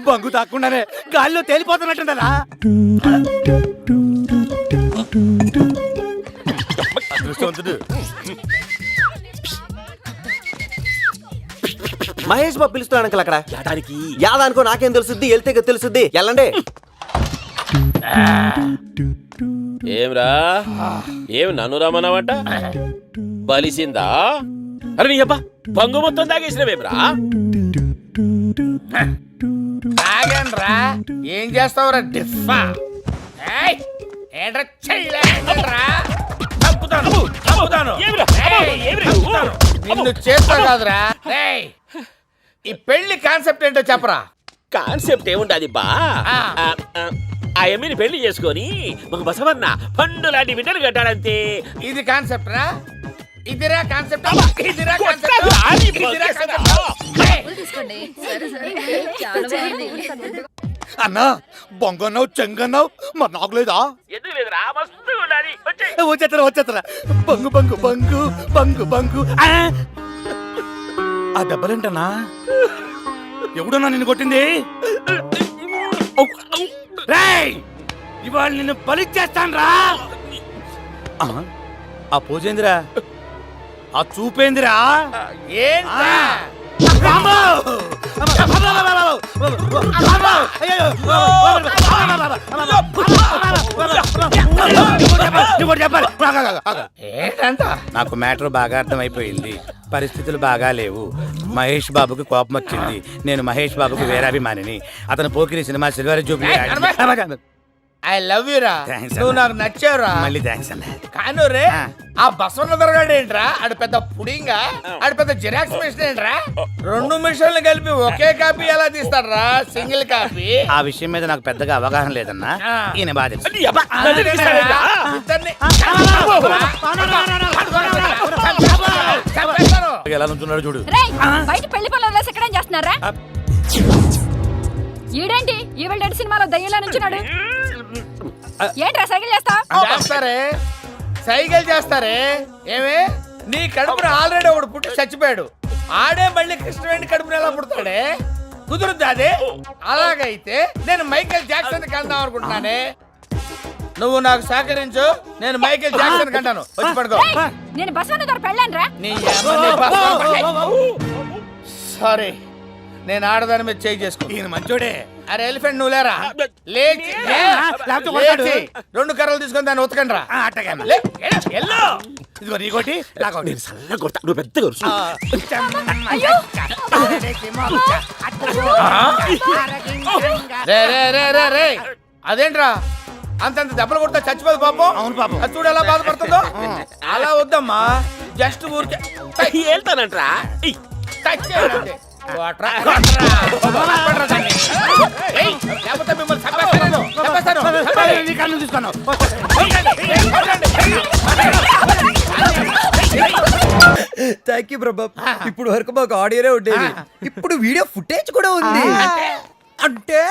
బంగు తాక్కుండానే గాలిలో తేలిపోతున్నట్టుండరా. మహేష్ బాబు పిలుస్తున్నాడు అంకల్ అక్కడ. యాదానికో నాకేం తెలుసుద్ది, వెళ్తే తెలుసుద్ది. వెళ్ళండి. ఏమ్రా ఏం నన్ను రమ్మన్నావట? బలిసిందా? అరే నీ అబ్బా పంగు మొత్తం తాగేసినవేమ్రా? తాగండ్రా. ఏం చేస్తావురా డిఫా? ఏంట్రా చెయ్యరా? నిన్ను చేస్తా కాదురా. ఈ పెళ్లి కాన్సెప్ట్ ఏంటో చెప్పరా. కాన్సెప్ట్ ఏముండది బా? ఆ ఎమ్మిని పెళ్లి చేసుకొని ఒక బసవన్న పండు లాంటి బిడ్డలు కట్టాడంతే. ఇది కాన్సెప్ట్ రా? ఇదిరా కాన్సెప్ట్? అన్నా బొంగన్నావు చెంగన్నావు మరి నాకు లేదా? ఎందుకు లేదురా? మస్తు ఉండాలి. వచ్చేత్తరా. బంగు బంగు బంగు బంగు బంగు. ఆ దెబ్బలేంటన్నా? ఎవడన్నా నిన్ను కొట్టింది? రేయ్ ఇవాళ నిన్ను బలిచ్చేస్తాను రా. ఆ పోజేందిరా? ఆ చూపేందిరా? ఏంటంట? నాకు మ్యాటర్ బాగా అర్థమైపోయింది. పరిస్థితులు బాగా లేవు. మహేష్ బాబుకి కోపం వచ్చింది. నేను మహేష్ బాబుకి వీరాభిమానిని. అతను Pokiri cinema silver Jubilee. I love you రా. నువ్వు నాకు నచ్చావురా. మళ్ళీ థ్యాంక్స్ అన్న. కాను రే ఆ బసవన్న దొరగాడు ఏంట్రా? ఆడు పెద్ద పుడింగా, ఆడు పెద్ద జిరాక్స్ మిషన్ ఏంట్రా? రెండు మిషన్లు కలిపి ఒకే కాపీ ఎలా తీస్తాడ్రా? Single copy. ఆ విషయం మీద నాకు పెద్దగా అవగాహన లేదన్నా. ఈయన బాధ ఎలా నుంచున్నాడు చూడు. బయట పెళ్లి పనులు ఎక్కడేం చేస్తున్నారా? ఈడేంటి ఈవిడ సినిమాలో దయ్యంలా నుంచున్నాడు? ఏంట్రా సైకిల్ చేస్తారే? సైకిల్ చేస్తారే ఏమే? నీ కడుపున ఆల్రెడీ ఒకడు పుట్టి చచ్చిపోయాడు. ఆడే మళ్ళీ కృష్ణవేణి కడుపున ఎలా పుడతాడే? కుదురుద్ది అదే. అలాగైతే నేను మైకేల్ జాక్సన్ కందాం అనుకుంటున్నానే. నువ్వు నాకు సహకరించు, నేను మైకేల్ జాక్సన్ కంటాను. వచ్చి పడుకో. నేను బసవన్న దొర పెళ్ళానురా. సారీ, నేను ఆడదాని మీద చేయి చేసుకో. ఈయన మంచోడే. అరే ఎలిఫెంట్ నువ్వు లేరా. లేచి రెండు కర్రలు తీసుకొని దాన్ని ఉతకండి రా. ఇదిగో నీకోటి నువ్వు పెద్దగా అదేంట్రా అంతంత దెబ్బలు కొడతా చచ్చిపోదు పాపం. అవును పాపం. అది చూడు ఎలా బాధపడుతుందో. అలా వద్దమ్మా, జస్ట్ ఊరికే వెళ్తానంట్రా. థ్యాంక్ యూ ప్రభా. ఇప్పుడు వరకు మాకు ఆడియోనే ఉండేది, ఇప్పుడు వీడియో ఫుటేజ్ కూడా ఉంది. అంటే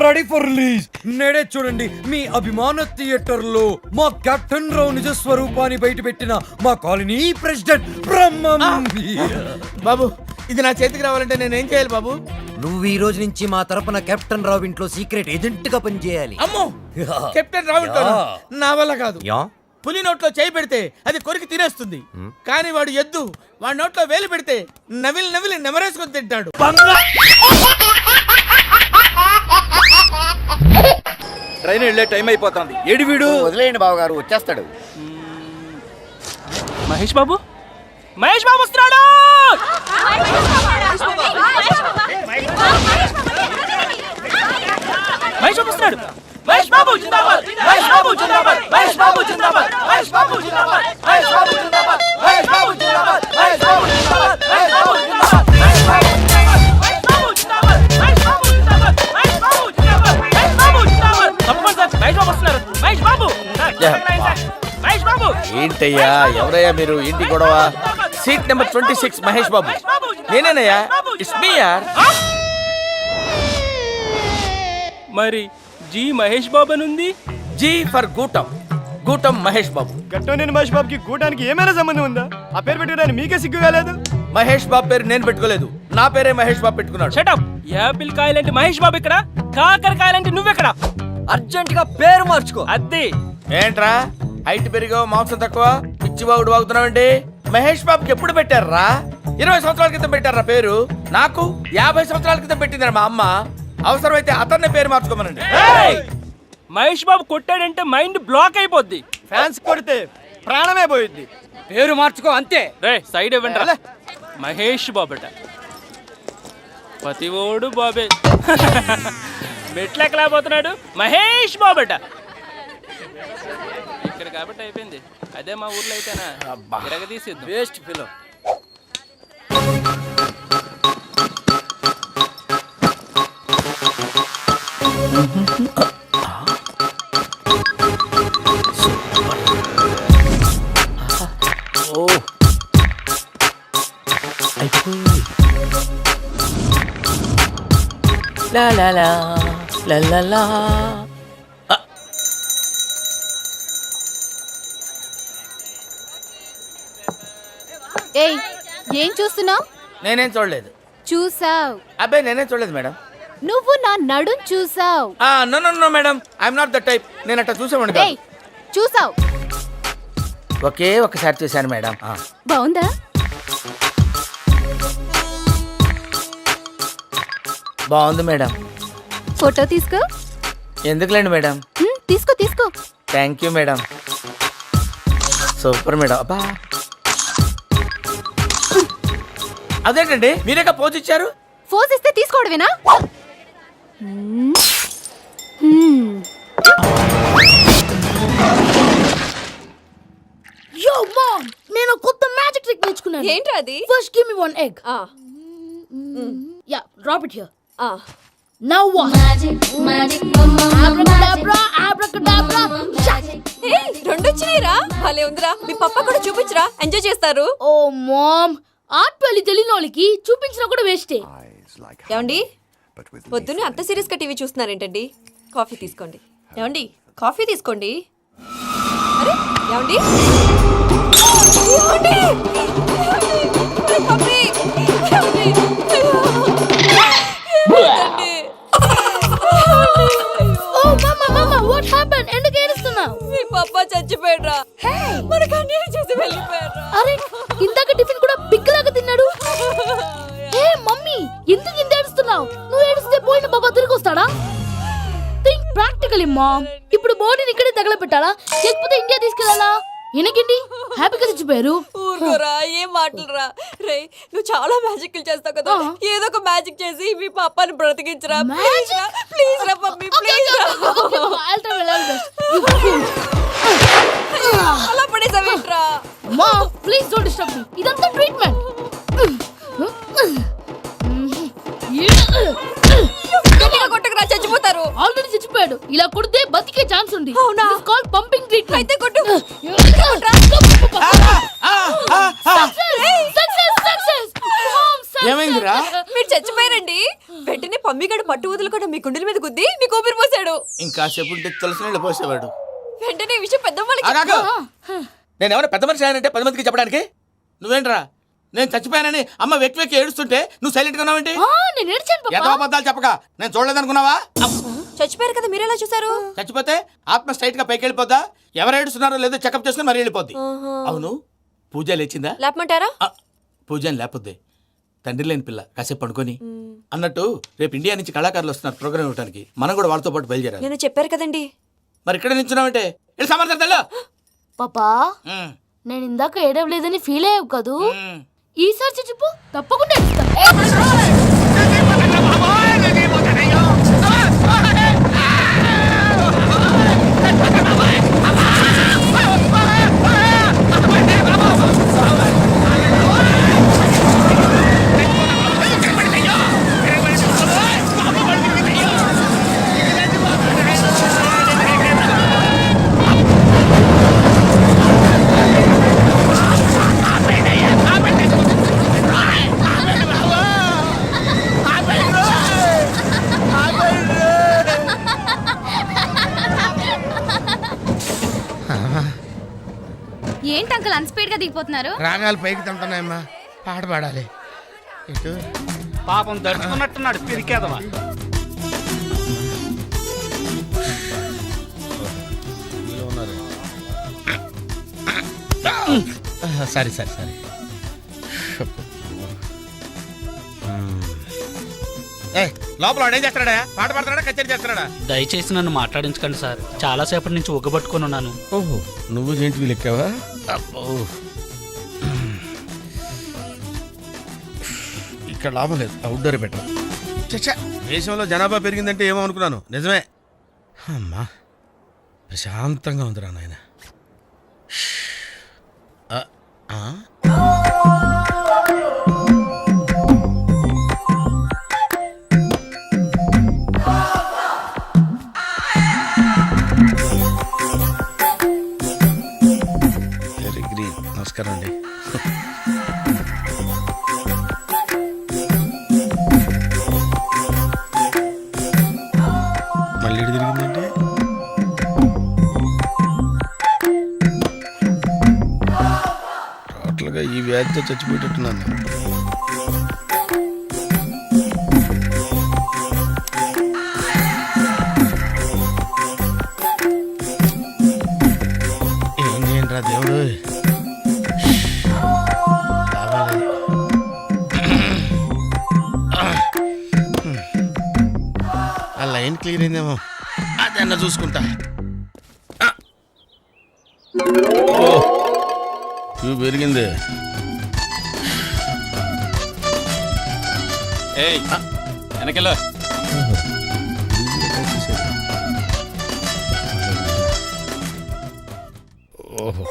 రెడీ ఫర్ రిలీజ్. నేడే చూడండి మీ అభిమాన థియేటర్ లో మా కెప్టెన్ రావు నిజ స్వరూపాన్ని బయట పెట్టిన మా కాలనీ ప్రెసిడెంట్ బ్రహ్మం. బాబు ఇది నా చేతికి రావాలంటే నేను ఏం చేయాలి బాబు? నువ్వు ఈ రోజు నుంచి మా తరపున కెప్టెన్ రావు ఇంట్లో సీక్రెట్ ఏజెంట్ గా పనిచేయాలి. అమ్మో, కెప్టెన్ రావు ఇంట్లో నా వల్ల కాదు. పులి నోట్లో చేయి పెడితే అది కొరికి తినేస్తుంది, కానీ వాడు ఎద్దు. వాడి నోట్లో వేలు పెడితే నవిలి నవిలి నెమరేసుకొని తింటాడు. ట్రైన్ వెళ్ళే టైం అయిపోతుంది. ఏడు వీడు వదిలేయండి బాబు గారు, వచ్చేస్తాడు. మహేష్ బాబు, మహేష్ బాబు వస్తున్నాడు. మహేష్ బాబు వస్తున్నాడు. మహేష్ బాబు జిందాబాద్, మహేష్ బాబు జిందాబాద్, మహేష్ బాబు జిందాబాద్, మహేష్ బాబు జిందాబాద్, మహేష్ బాబు జిందాబాద్, మహేష్ బాబు జిందాబాద్, మహేష్ బాబు జిందాబాద్, మహేష్ బాబు జిందాబాద్, మహేష్ బాబు జిందాబాద్, మహేష్ బాబు జిందాబాద్, మహేష్ బాబు జిందాబాద్, మహేష్ బాబు జిందాబాద్. తప్పకుండా సార్, మహేష్ బాబు వస్తున్నారు. మహేష్ బాబు, మహేష్ బాబు. ఏంటయ్యా ఎవరయ్యా మీరు? ఏంటి గొడవ? Seat number 26 Mahesh Babu. నేనేనయ్యా, ఇట్స్ మీ యార్. మరి జీ మహేష్ బాబు అని ఉంది. G for Gootam, Gootam Mahesh Babu. గట్టోనేని మహేష్ బాబుకి గూటానికి ఏమైనా సంబంధం ఉందా? ఆ పేరు పెట్టుకోవడానికి మీకే సిగ్గు కాలేదు? మహేష్ బాబు పేరు నేను పెట్టుకోలేదు, నా పేరే మహేష్ బాబు పెట్టుకున్నాడు. షటప్. యాపిల్ కాయలంటే మహేష్ బాబు ఇక్కడ, కాకరకాయలంటే నువ్వెక్కడ? అర్జెంట్ గా పేరు మార్చుకో. అద్ది. ఏంట్రా హైట్ పెరిగావు మాంసం తక్కువ, పిచ్చివాగుడు వాగుతున్నావండి? మహేష్ బాబుకి ఎప్పుడు పెట్టారా? 20 సంవత్సరాల క్రితం పెట్టారా పేరు. నాకు 50 సంవత్సరాల క్రితం పెట్టిందిరా మా అమ్మ. అవసరమైతే అతన్నే పేరు మార్చుకోమనండి. మహేష్ బాబు కొట్టాడంటే మైండ్ బ్లాక్ అయిపోద్ది. ఫ్యాన్స్ కొడితే ప్రాణమే పోయింది. పేరు మార్చుకో అంతే. రే సైడ్ ఇవ్వండి. మహేష్ బాబట ప్రతి ఓడు బాబే. మెట్లెక్కలేకపోతున్నాడు. మహేష్ బాబట ఇక్కడ కాబట్టి అయిపోయింది. అదే మా ఊర్లో అయితేనా తిరగదీసిద్దాం. Waste fellow. ఏయ్, ఏం చూస్తున్నావు? నేనేం చూడలేదు. చూసావ్. అబ్బాయి నేనేం చూడలేదు మేడం. నువ్వు నా నడుం చూసావ్. No no no madam, I'm not the type. నేను అట్లా చూసామండి. ఏయ్, చూసావ్. ఒకే ఒకసారి చూశాను మేడం. బాగుందా? బాగుంది మేడం. ఫోటో తీసుకో. ఎందుకులేండి మేడం. తీసుకో తీసుకో. Thank you madam. Super madam. అబ్బా అదేంటండి మీరేగా పోజ్ ఇచ్చారు? ఫోజ్ ఇస్తే తీసుకోవడమేనా? Yo, mom! నేను కొత్త మ్యాజిక్ ట్రిక్ నేర్చుకున్నాను. ఏంట్రా అది? First give me one egg. Yeah, drop it here. Now what? Abracadabra, abracadabra. రెండు వచ్చినాయిరా. భలే ఉందిరా. మీ పప్ప కూడా చూపించరా, ఎంజాయ్ చేస్తారు. Oh, mom! ఆర్ట్ పెళ్లి తెలియని వాళ్ళకి చూపించినా కూడా వేస్టే. ఏమండి, పొద్దున్నే అంత సీరియస్ గా టీవీ చూస్తున్నారేంటండి? కాఫీ తీసుకోండి. ఏమండి, కాఫీ తీసుకోండి. అరే ఏమండి, ఏమండి? కాఫీ. ఏమండి? ఏమండి? Oh, mama, mama, what happened? ఎందుకు ఏడుస్తున్నావు? మీ పప్ప చచ్చిపోయాడ్రా. మనకు అన్యాయం చేసి వెళ్ళిపోయాడ్రా. అరే, ఇందాక టిఫిన్ కూడా పిక్కలాగా తిన్నాడు. హే మమ్మీ, ఎందుకు ఇంత ఏడుస్తున్నావు? నువ్వు ఏడిస్తే పోయిన బాబా తిరిగి వస్తాడా? Think practically ma'am. ఇప్పుడు బాడీని ఇక్కడే తగలబెట్టాలా లేకపోతే ఇండియా తీసుకెళ్ళాలా? ఎనకండి హ్యాపీగా చచ్చిపోయారు. ఊరుకోరా, ఏం మాటలురా. రే, నువ్వు చాలా మ్యాజిక్లు చేస్తావు కదా, ఏదో ఒక మ్యాజిక్ చేసి మీ పాపాని బ్రతికించరా. ప్లీజ్ రా, ప్లీజ్ రా మమ్మీ, ప్లీజ్ రా. అలా పడేసావేంట్రా? Mom please don't disturb me. ఇదంతా ట్రీట్మెంట్. గట్టిగా కొట్టకురా, చచ్చిపోతారు. ఆల్రెడీ చచ్చిపోయాడు. ఇలా కొడితే బతికే ఛాన్స్ ఉంది. అవునా? This called pumping treatment. అయితే కొట్టు. ఏమైందిరా? మీరు చచ్చిపోయారండి. వెంటనే పమ్మిగాడు పట్టు వదులుకుండా మీ గుండెల మీద గుద్ది మీకు ఊపిరి పోసాడు. ఇంకాసేపు ఉంటే తులసి నీళ్ళు పోసేవాడు. వెంటనే ఈ విషయం పెద్దమ్మకి ఆగాగు. నేను ఎవరైనా పెద్ద మనిషి ఆయనంటే 10 మందికి చెప్పడానికి? నువ్వేంట్రా నేను చచ్చిపోయానని అమ్మ వెక్కి వెక్కి ఏడుస్తుంటే నువ్వు సైలెంట్ గా ఉన్నావేంటి? నేను ఏడ్చాను పాపా. ఎంతో అబద్ధాలు చెప్పక నేను చూడలేదనుకున్నావా? చచ్చిపోయారు కదా, మీరెలా చూసారు? చచ్చిపోతే ఆత్మ స్ట్రైట్ గా పైకి వెళ్ళిపోద్దా? ఎవరు ఏడుస్తున్నారో లేదో చెకప్ చేసుకుని మరీ వెళ్ళిపోద్ది. అవును, పూజ లేచిందా? లేపమంటారా? పూజ అని లేకపోద్ది. తండ్రి లేని పిల్ల కాసేపు పడుకొని. అన్నట్టు రేపు ఇండియా నుంచి కళాకారులు వస్తున్నారు ప్రోగ్రామ్ ఇవ్వడానికి. మనం కూడా వాళ్ళతో పాటు బయలుదేరాలి. నేను చెప్పారు కదండి. మరి ఇక్కడ నించున్నావంటే వెళ్ళి సమర్థతల్లో. పాపా, నేను ఇందాక ఏడవలేదని ఫీల్ అయ్యావు కదూ? ఈసారి చచ్చిపో, తప్పకుండా ఏడుస్తా. గా దిగిపోతున్నారు? రాగాలు పైకి తింటున్నాయమ్మా, పాట పాడాలి. ఇటు పాపం దడుచుకున్నట్టున్నాడు పిరికేదవా. సరే సరే సరే. లోపల వాడు ఏం చేస్తున్నాడా? పాట పాడుతున్నాడా, కచేరీ చేస్తున్నాడా? దయచేసి నన్ను మాట్లాడించకండి సార్, చాలా సేపటి నుంచి ఒగ్గబట్టుకొని ఉన్నాను. ఓహో, నువ్వు జేంటివి లెక్కావా? అబ్బో, ఇక్కడ లాభం లేదు, అవుట్డోర్ బెటర్. చచ్చా, దేశంలో జనాభా పెరిగిందంటే ఏమో అనుకున్నాను, నిజమే. అమ్మా ప్రశాంతంగా ఉందిరా నాయన. Very green. నమస్కారం అండి. మళ్ళీ ఇటు తిరిగిందంటే టోటల్గా ఈ వ్యాధితో చచ్చిపోయేటట్టున్నాను. ఏం చేయండిరా దేవుడు, కావాలి. ఆ లైన్ క్లియర్ అయిందేమో, అదన్నా చూసుకుంటా. ఇవి పెరిగింది. వెనకెళ్ళ ఓహో,